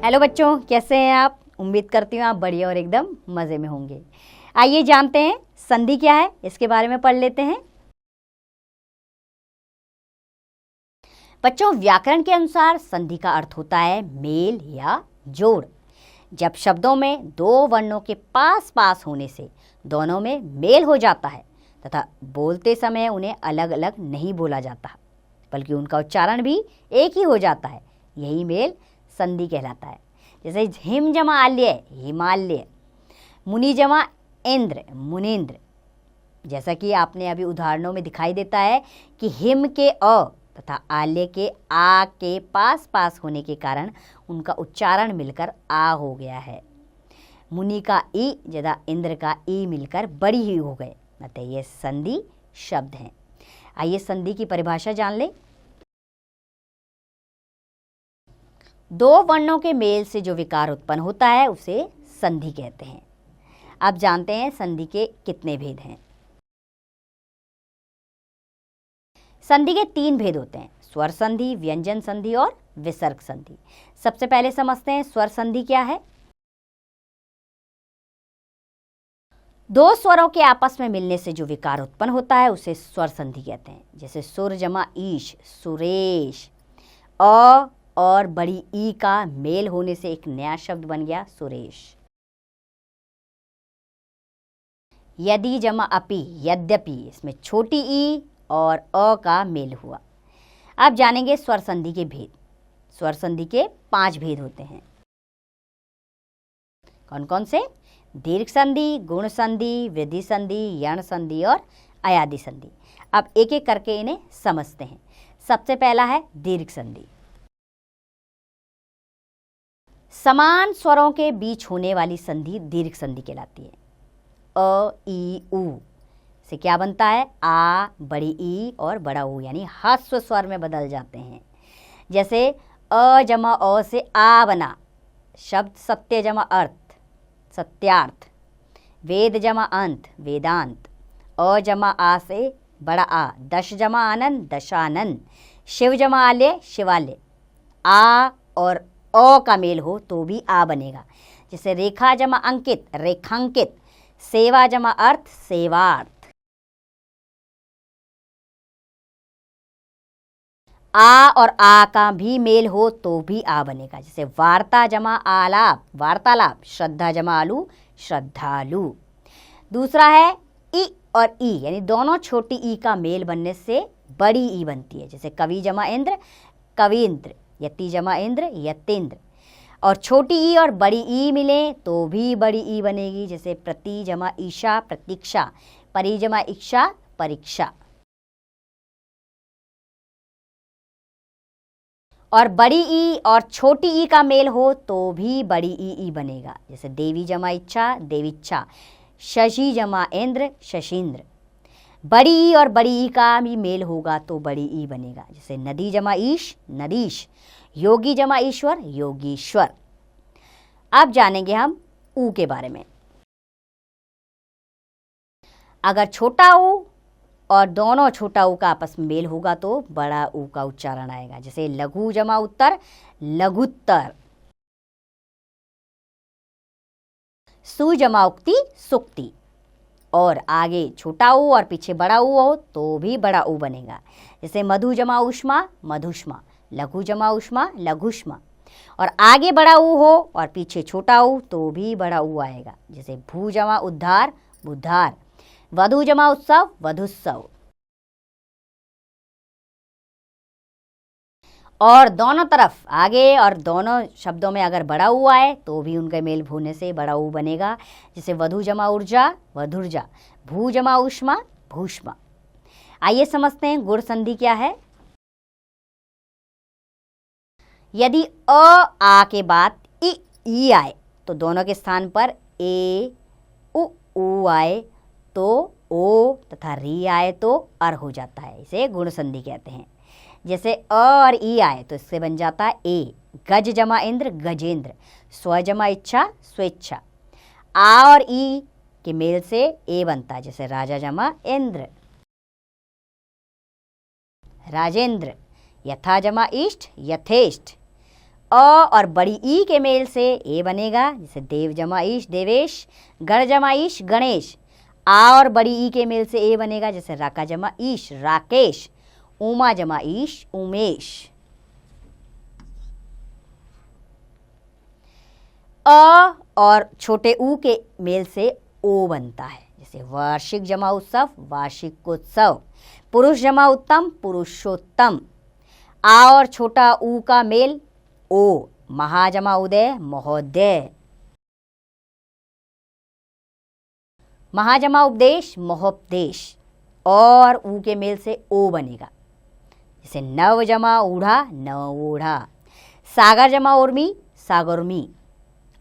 Hello बच्चों, कैसे हैं आप। उम्मीद करती हूँ आप बढ़िया और एकदम मज़े में होंगे। आइए जानते हैं संधि क्या है, इसके बारे में पढ़ लेते हैं। बच्चों, व्याकरण के अनुसार संधि का अर्थ होता है मेल या जोड़। जब शब्दों में दो वर्णों के पास पास होने से दोनों में मेल हो जाता है तथा बोलते समय उन्हें अलग अलग नहीं बोला जाता बल्कि उनका उच्चारण भी एक ही हो जाता है, यही मेल संधि कहलाता है। जैसे हिम जमा आल्य हिमालय, मुनि जमा इंद्र मुनीन्द्र। जैसा कि आपने अभी उदाहरणों में दिखाई देता है कि हिम के अ तथा आल्य के आ के पास पास होने के कारण उनका उच्चारण मिलकर आ हो गया है। मुनि का ई जदा इंद्र का ई मिलकर बड़ी ही हो गए, अतः ये संधि शब्द हैं। आइए संधि की परिभाषा जान लें। दो वर्णों के मेल से जो विकार उत्पन्न होता है उसे संधि कहते हैं। अब जानते हैं संधि के कितने भेद हैं। संधि के 3 भेद होते हैं, स्वर संधि, व्यंजन संधि और विसर्ग संधि। सबसे पहले समझते हैं स्वर संधि क्या है। दो स्वरों के आपस में मिलने से जो विकार उत्पन्न होता है उसे स्वर संधि कहते हैं। जैसे सुर जमा ईश सुरेश, अ और बड़ी ई का मेल होने से एक नया शब्द बन गया सुरेश। यदि जमा अपि यद्यपि, इसमें छोटी ई और अ का मेल हुआ। अब जानेंगे स्वर संधि के भेद। स्वर संधि के 5 भेद होते हैं। कौन कौन से? दीर्घ संधि, गुण संधि, वृद्धि संधि, यण संधि और अयादि संधि। अब एक एक करके इन्हें समझते हैं। सबसे पहला है दीर्घ संधि। समान स्वरों के बीच होने वाली संधि दीर्घ संधि कहलाती है। अ ई उ से क्या बनता है? आ, बड़ी ई और बड़ा ऊ, यानी ह्रस्व स्वर में बदल जाते हैं। जैसे अ जमा अ से आ बना, शब्द सत्य जमा अर्थ सत्यार्थ, वेद जमा अंत वेदांत, अ जमा आ से बड़ा आ, दश जमा आनंद दशानंद, शिव जमा आलय शिवालय। आ और अ का मेल हो तो भी आ बनेगा। जैसे रेखा जमा अंकित रेखांकित, सेवा जमा अर्थ सेवार्थ। आ और आ का भी मेल हो तो भी आ बनेगा। जैसे वार्ता जमा आलाप वार्तालाप, श्रद्धा जमा आलू श्रद्धालु। दूसरा है ई और ई, यानी दोनों छोटी ई का मेल बनने से बड़ी ई बनती है। जैसे कवि जमा इंद्र कवींद्र, यति जमा इंद्र यतीन्द्र। और छोटी ई और बड़ी ई मिले तो भी बड़ी ई बनेगी। जैसे प्रति जमा ईशा प्रतीक्षा, परि जमा इच्छा परीक्षा। और बड़ी ई और छोटी ई का मेल हो तो भी बड़ी ई बनेगा। जैसे देवी जमा इच्छा देवीच्छा, शशि जमा इंद्र शशीन्द्र। बड़ी ई और बड़ी ई का भी मेल होगा तो बड़ी ई बनेगा। जैसे नदी जमा ईश नदीश, योगी जमा ईश्वर योगीश्वर। अब जानेंगे हम ऊ के बारे में। अगर छोटा ऊ और दोनों छोटा ऊ का आपस में मेल होगा तो बड़ा ऊ का उच्चारण आएगा। जैसे लघु जमा उत्तर लघुत्तर, सु जमा उक्ति सुक्ति। और आगे छोटा ऊ और पीछे बड़ा ऊ हो तो भी बड़ा ऊ बनेगा। जैसे मधु जमा ऊष्मा मधुष्मा, लघु जमा ऊष्मा लघुष्मा। और आगे बड़ा ऊ हो और पीछे छोटा ऊ तो भी बड़ा ऊ आएगा। जैसे भू जमा उद्धार बुद्धार, वधु जमा उत्सव वधुत्सव। और दोनों तरफ आगे और दोनों शब्दों में अगर बड़ा ऊ आए तो भी उनके मेल होने से बड़ा ऊ बनेगा। जैसे वधु जमा ऊर्जा वधुर्जा, भू जमा ऊष्मा भूष्मा। आइए समझते हैं गुण संधि क्या है। यदि अ आ के बाद ई आए तो दोनों के स्थान पर ए उ आए तो ओ तथा री आए तो अर हो जाता है। इसे गुण संधि कहते हैं। जैसे अ और ई आए तो इससे बन जाता है ए। गज जमा इंद्र गजेंद्र, स्व जमा इच्छा स्वेच्छा। आ और ई के मेल से ए बनता है। जैसे राजा जमा इंद्र राजेंद्र, यथा जमा इष्ट यथेष्ट। और बड़ी ई के मेल से ए बनेगा, जैसे देव जमा ईश देवेश, गण जमा ईश गणेश। आ और बड़ी ई के मेल से ए बनेगा, जैसे राका जमा ईश राकेश, उमा जमा ईश उमेश। अ और छोटे ऊ के मेल से ओ बनता है, जैसे वार्षिक जमा उत्सव वार्षिकोत्सव, पुरुष जमा उत्तम पुरुषोत्तम। आ और छोटा ऊ का मेल ओ, महाजमा उदय महोदय, महाजमा उपदेश महोपदेश। और ऊ के मेल से ओ बनेगा, जैसे नव जमा ऊढ़ा नवोढ़ा, सागर जमा उर्मी सागुर्मी।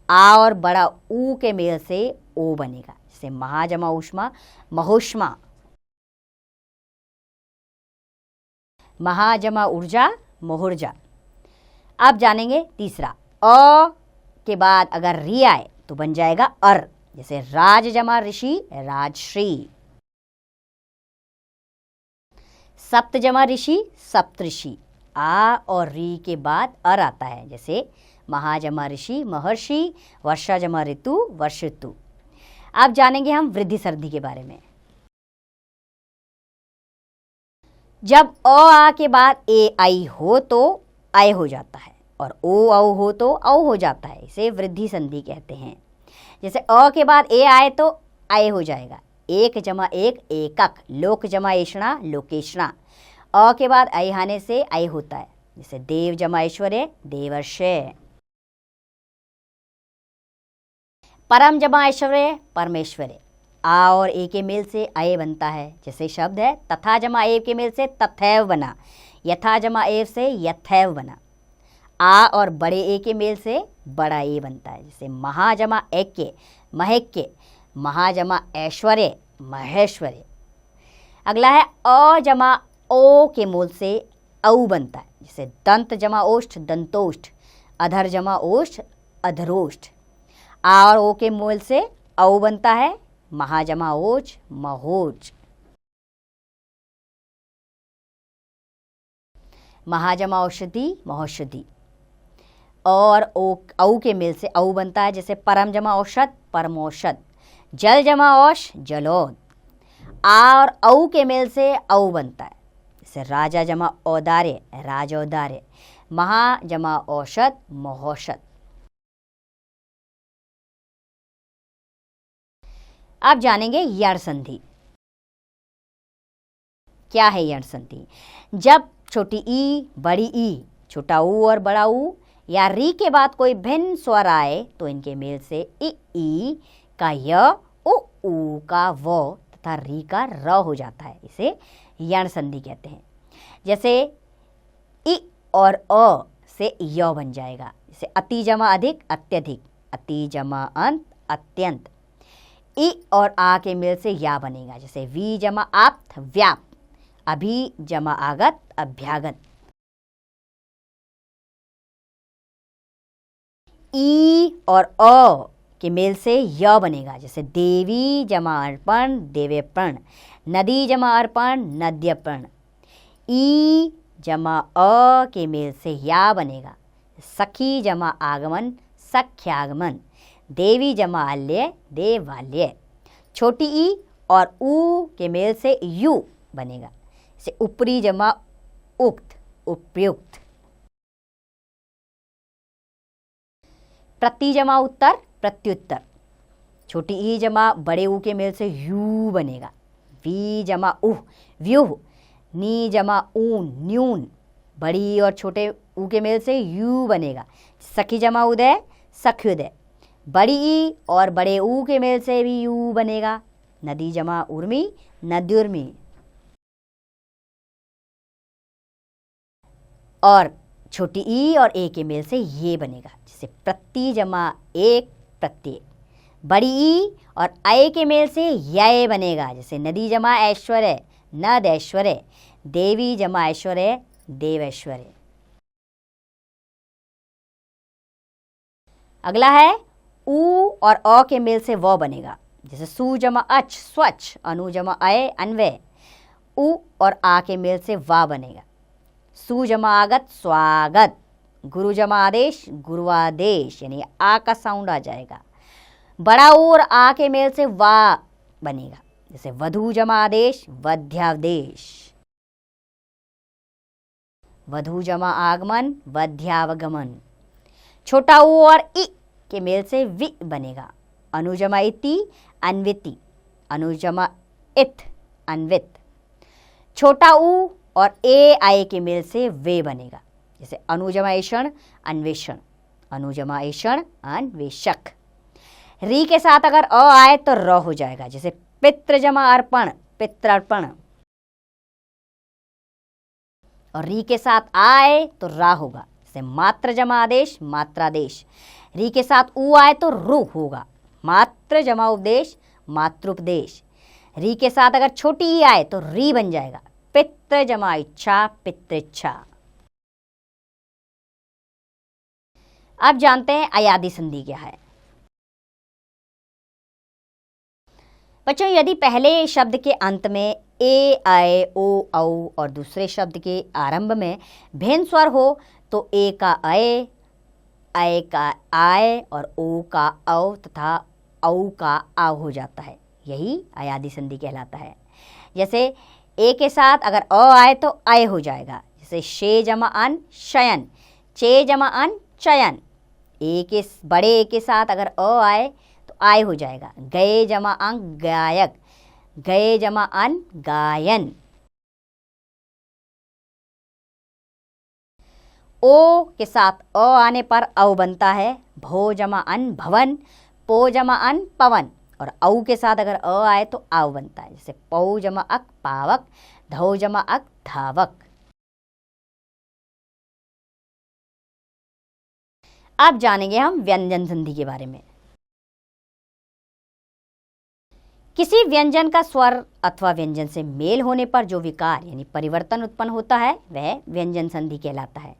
आ और बड़ा ऊ के मेल से ओ बनेगा, जैसे महाजमा ऊष्मा महोष्मा, महाजमा ऊर्जा मोहुर्जा। अब जानेंगे तीसरा, अ के बाद अगर री आए तो बन जाएगा अर, जैसे राज जमा ऋषि राजश्री, सप्त जमा ऋषि सप्तऋषि। आ और री के बाद अर आता है, जैसे महाजमा ऋषि महर्षि, वर्षा जमा ऋतु वर्षितु। अब जानेंगे हम वृद्धि संधि के बारे में। जब अ आ के बाद ए आई हो तो आय हो जाता है, और ओ औ हो तो औ हो जाता है, इसे वृद्धि संधि कहते हैं। जैसे अ के बाद ए आए तो आय हो जाएगा, एक जमा एक एकक, लोक जमा ऐषणा लोकेशणा। अ के बाद आई आने से आय होता है, जैसे देव जमा ऐश्वर्य देवर्षय, परम जमा ऐश्वर्य परमेश्वरे। आ और ए के मेल से अय बनता है, जैसे शब्द है तथा जमा एव के मेल से तथैव बना, यथा जमा एव से यथैव बना। आ और बड़े ए के मेल से बड़ा ए बनता है, जैसे महाजमा ऐक्य महैक्य, महाजमा ऐश्वर्य महेश्वर्य। अगला है अ जमा ओ के मूल से औ बनता है, जैसे दंत जमा ओष्ठ दंतोष्ठ, अधर जमा ओष्ठ अधरोष्ठ। आ और ओ के मूल से औ बनता है, महाजमा ओज महोज, महाजमा औषधि महोषधि। और औ के मेल से औ बनता है, जैसे परम जमा औषध परमौषध, जल जमा औष जलोद। आ और औ के मेल से औ बनता है, जैसे राजा जमा औदार्य राजौदार्य, महा जमा औषध महोषध। अब जानेंगे यण संधि। क्या है यण संधि? जब छोटी ई बड़ी ई, छोटा ऊ और बड़ा ऊ या री के बाद कोई भिन्न स्वर आए तो इनके मेल से ई का य, ऊ का व तथा री का र हो जाता है, इसे यण संधि कहते हैं। जैसे इ और अ से य बन जाएगा, जैसे अति जमा अधिक अत्यधिक, अति जमा अंत अत्यंत। इ और आ के मेल से या बनेगा, जैसे वी जमा आप्त व्याप्त, अभी जमा आगत अभ्यागत। ई और अ के मेल से य बनेगा, जैसे देवी जमा अर्पण देवेपण, नदी जमा अर्पण नद्यपण। ई जमा अ के मेल से या बनेगा, सखी जमा आगमन सख्यागमन, देवी जमा आल्य देवाल्य। छोटी ई और ऊ के मेल से यू बनेगा, जैसे ऊपरी जमा उक्त उपयुक्त। प्रति जमा उत्तर प्रत्युत्तर, छोटी ई जमा बड़े ऊ के मेल से यू बनेगा। वी जमा उह व्यूह, नी जमा ऊन न्यून, बड़ी और छोटे ऊ के मेल से यू बनेगा। सखी जमा उदय सख्योदय, बड़ी ई और बड़े ऊ के मेल से भी यू बनेगा। नदी जमा उर्मी नद्युर्मी। और छोटी ई और ए के मेल से ये बनेगा, जैसे प्रति जमा एक प्रत्येक। बड़ी ई और अय के मेल से यय बनेगा, जैसे नदी जमा ऐश्वर्य नद ऐश्वर्य, देवी जमा ऐश्वर्य देव ऐश्वर्य। अगला है ऊ और अ के मेल से व बनेगा, जैसे सु जमा अच स्वच्छ, अनु जमा अय अन्वय। उ और आ के मेल से वा बनेगा, सु जमा आगत स्वागत, गुरु जमा आदेश गुरुआदेश, यानी आ का साउंड आ जाएगा। बड़ा ऊ और आ के मेल से वा बनेगा, जैसे वधू जमा आदेश वध्यावदेश, वधू जमा आगमन वध्यावगमन। छोटा ऊ और इ के मेल से वि बनेगा। अनुजमा इति अन्विति, अनुजमा इत अन्वित। छोटा ऊ और ए आए के मेल से वे बनेगा, जैसे अनुजमाएषण अन्वेषण, अनुजमाएषण अन्वेषक। री के साथ अगर अ आए तो र हो जाएगा, जैसे पितृ जमा अर्पण पित्रार्पण। और री के साथ आए तो रा होगा, जैसे मात्र जमा आदेश मात्रादेश। री के साथ ऊ आए तो रु होगा, मात्र जमा उपदेश मातृपदेश। री के साथ अगर छोटी ई आए तो री बन जाएगा, पितृ जमा इच्छा पितृच्छा। अब जानते हैं अयादी संधि क्या है। बच्चों, यदि पहले शब्द के अंत में ए आए ओ औ और दूसरे शब्द के आरंभ में भिन्न स्वर हो तो ए का अय का आय और ओ का औ तथा औ का आ हो जाता है। यही अयादी संधि कहलाता है। जैसे ए के साथ अगर अ आए तो अय हो जाएगा, जैसे शे जमा अन शयन, चे जमा अन चयन। ए के बड़े ए के साथ अगर अ आए तो आय हो जाएगा। गए जमा अं गायक, गए जमा अन गायन। ओ के साथ अ आने पर औ बनता है। भो जमा अन भवन, पो जमा अन पवन। और औ के साथ अगर अ आए तो आव बनता है, जैसे पौ जमा अक पावक, धौ जमा अक धावक। अब जानेंगे हम व्यंजन संधि के बारे में। किसी व्यंजन का स्वर अथवा व्यंजन से मेल होने पर जो विकार यानी परिवर्तन उत्पन्न होता है वह व्यंजन संधि कहलाता है।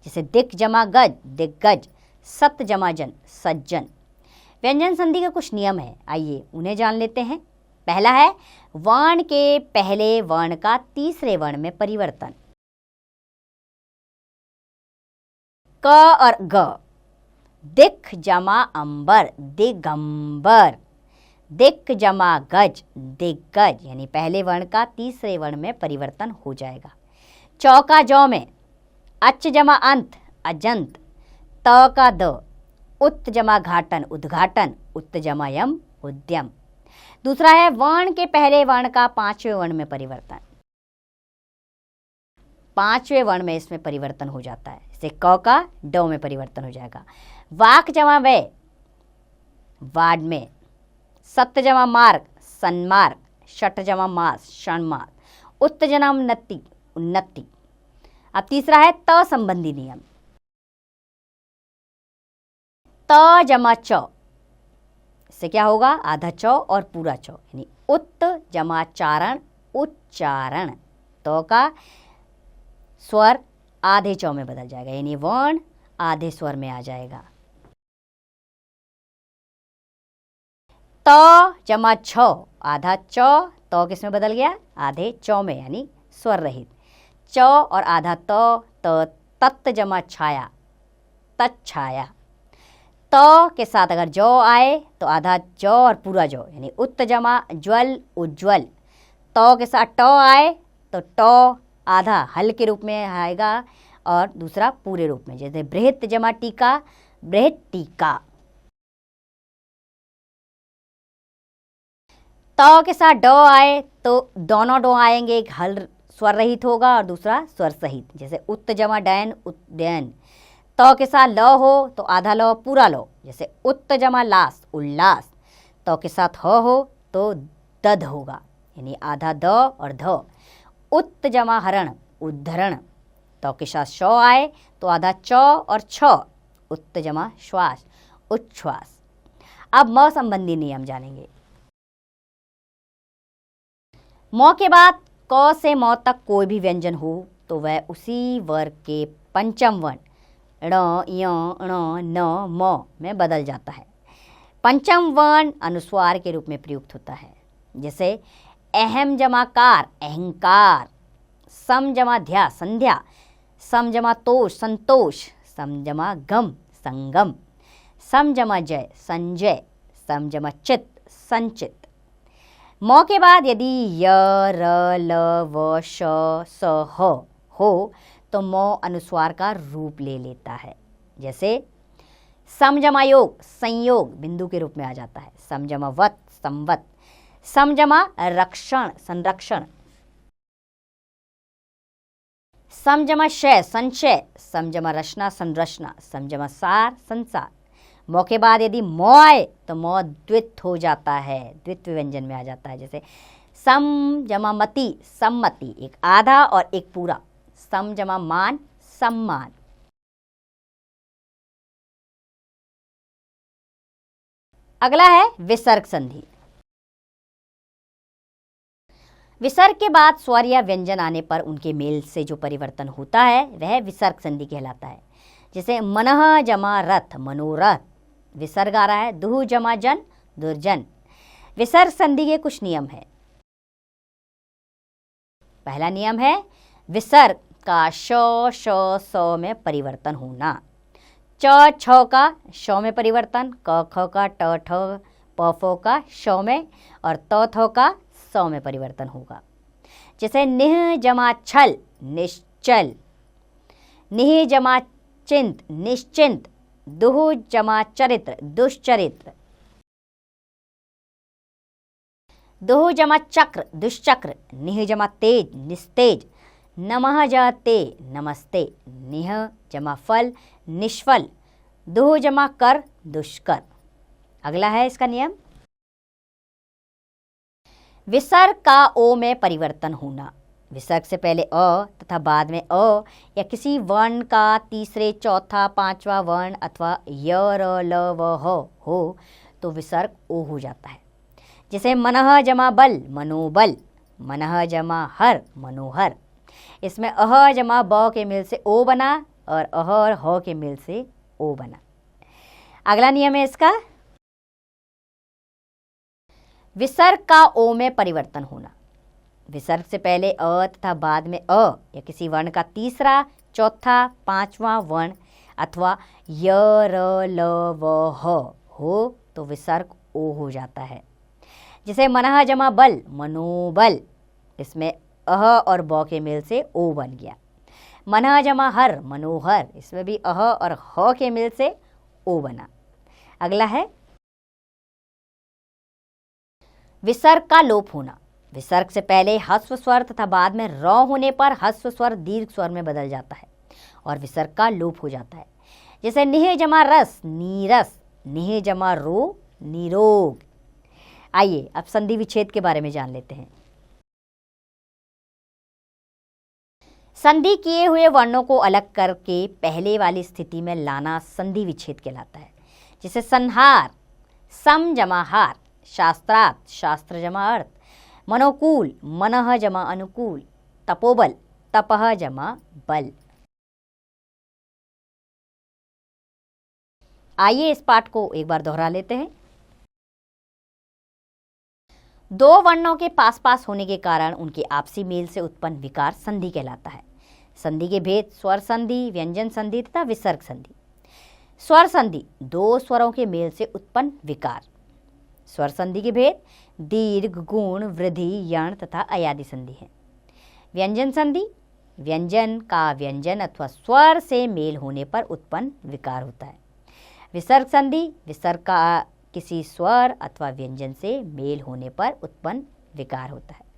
जैसे दिक जमा गज दिग्गज, सत जमा जन सज्जन। व्यंजन संधि का कुछ नियम है, आइए उन्हें जान लेते हैं। पहला है वर्ण के पहले वर्ण का तीसरे वर्ण में परिवर्तन। क और ग, दिक जमा अंबर दिगंबर, दिक जमा गज दिग्गज, यानी पहले वर्ण का तीसरे वर्ण में परिवर्तन हो जाएगा। चौका जौ में अच जमा अंत अजंत, त का द, उत जमा घाटन उद्घाटन, उत जमा यम उद्यम। दूसरा है वर्ण के पहले वर्ण का पांचवें वर्ण में परिवर्तन। पांचवें वर्ण में इसमें परिवर्तन हो जाता है, जैसे क का ड में परिवर्तन हो जाएगा। वाक जमा वे वाड में, सत जमा मार्ग सन्मार्ग, षट जमा मास षणमास, उत्त जमा उन्नति उन्नति। अब तीसरा है त संबंधी नियम। त जमा च, इससे क्या होगा, आधा च और पूरा च, यानी उत्त जमा चारण उच्चारण। तो का स्वर आधे च में बदल जाएगा, यानी वर्ण आधे स्वर में आ जाएगा। त जमा छ, आधा च, तो किस में बदल गया, आधे च में, यानी स्वर रहित। च और आधा त तत् जमा छाया तत्छाया। त के साथ अगर जो आए तो आधा जो और पूरा जो, यानी उत्त जमा ज्वल उज्ज्वल। तो के साथ ट आए तो ट आधा हल के रूप में आएगा और दूसरा पूरे रूप में, जैसे बृहत जमा टीका बृहत टीका। त के साथ ड आए तो दोनों डो आएंगे, एक हल स्वर रहित होगा और दूसरा स्वर सहित, जैसे उत्त जमा डैन उद्यन। त के साथ ल हो तो आधा ल पूरा लो, जैसे उत्त जमा लास उल्लास। त के साथ ह हो तो दध होगा, यानी आधा द और ध। उत्त जमा हरण उद्धरण। त के साथ श आए तो आधा च और छ, उत्त जमा श्वास उच्छ्वास। अब म संबंधी नियम जानेंगे। म के बाद क से म तक कोई भी व्यंजन हो तो वह उसी वर्ग के पंचम वर्ण ण य ण न म में बदल जाता है। पंचम वर्ण अनुस्वार के रूप में प्रयुक्त होता है, जैसे अहम जमा कार अहंकार, सम जमा ध्या संध्या, सम जमा तोष संतोष सम जमा गम संगम, सम जमा जय संजय, सम जमा चित संचित। मौ के बाद यदि य र ल व श स ह हो तो मौ अनुस्वार का रूप ले लेता है। जैसे सम जमा योग संयोग बिंदु के रूप में आ जाता है। सम जमा वत संवत, सम जमा रक्षण संरक्षण, सम जमा शय संशय, सम जमा रचना संरचना, सम जमा सार संसार। मौ के बाद यदि मौ आए तो मौ द्वित हो जाता है, द्वित व्यंजन में आ जाता है। जैसे सम जमा मति सम्मति, एक आधा और एक पूरा। सम जमा मान सम्मान। अगला है विसर्ग संधि। विसर्ग के बाद स्वर या व्यंजन आने पर उनके मेल से जो परिवर्तन होता है वह विसर्ग संधि कहलाता है। जैसे मनः जमा रथ मनोरथ, विसर्ग आ रहा है। दुह जमा जन दुर्जन। विसर्ग संधि के कुछ नियम है। पहला नियम है विसर्ग का श श स में परिवर्तन होना। च छ का श में परिवर्तन, क ख का ट ठ, प फ का श में और त थ का स में परिवर्तन होगा। जैसे निह जमा छल निश्चल, निह जमा चिंत निश्चिंत, दुह जमा चरित्र दुष्चरित्र, दुह जमा चक्र दुष्चक्र, निह जमा तेज निस्तेज, नमः जाते नमस्ते, निह जमा फल निष्फल, दुह जमा कर दुष्कर। अगला है इसका नियम विसर्ग का ओ में परिवर्तन होना। विसर्ग से पहले अ तथा बाद में अ या किसी वर्ण का तीसरे चौथा पांचवा वर्ण अथवा य र ल व ह हो तो विसर्ग ओ हो जाता है। जैसे मनः जमा बल मनोबल, मनः जमा हर मनोहर। इसमें अह जमा ब के मेल से ओ बना और अह और ह के मेल से ओ बना। अगला नियम है इसका विसर्ग का ओ में परिवर्तन होना। विसर्ग से पहले अ तथा बाद में अ या किसी वर्ण का तीसरा चौथा पांचवा वर्ण अथवा य र ल व ह हो तो विसर्ग ओ हो जाता है। जैसे मनः जमा बल मनोबल, इसमें अह और ब के मेल से ओ बन गया। मनः जमा हर मनोहर, इसमें भी अह और ह के मेल से ओ बना। अगला है विसर्ग का लोप होना। विसर्ग से पहले ह्रस्व स्वर तथा बाद में र होने पर ह्रस्व स्वर दीर्घ स्वर में बदल जाता है और विसर्ग का लोप हो जाता है। जैसे निह जमा रस नीरस, निह जमा रो निरोग। आइए अब संधि विच्छेद के बारे में जान लेते हैं। संधि किए हुए वर्णों को अलग करके पहले वाली स्थिति में लाना संधि विच्छेद कहलाता है। जैसे संहार सम जमा हार, शास्त्रार्थ शास्त्र जमा अर्थ, मनोकूल मनः जमा अनुकूल, तपोबल तपः जमा बल। आइए इस पाठ को एक बार दोहरा लेते हैं। दो वर्णों के पास पास होने के कारण उनके आपसी मेल से उत्पन्न विकार संधि कहलाता है। संधि के भेद स्वर संधि, व्यंजन संधि तथा विसर्ग संधि। स्वर संधि दो स्वरों के मेल से उत्पन्न विकार। स्वर संधि के भेद दीर्घ गुण वृद्धि यण तथा अयादि संधि है। व्यंजन संधि व्यंजन का व्यंजन अथवा स्वर से मेल होने पर उत्पन्न विकार होता है। विसर्ग संधि विसर्ग का किसी स्वर अथवा व्यंजन से मेल होने पर उत्पन्न विकार होता है।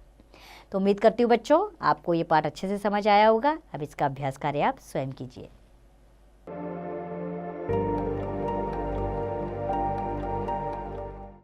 तो उम्मीद करती हूँ बच्चों आपको ये पाठ अच्छे से समझ आया होगा। अब इसका अभ्यास कार्य आप स्वयं कीजिए।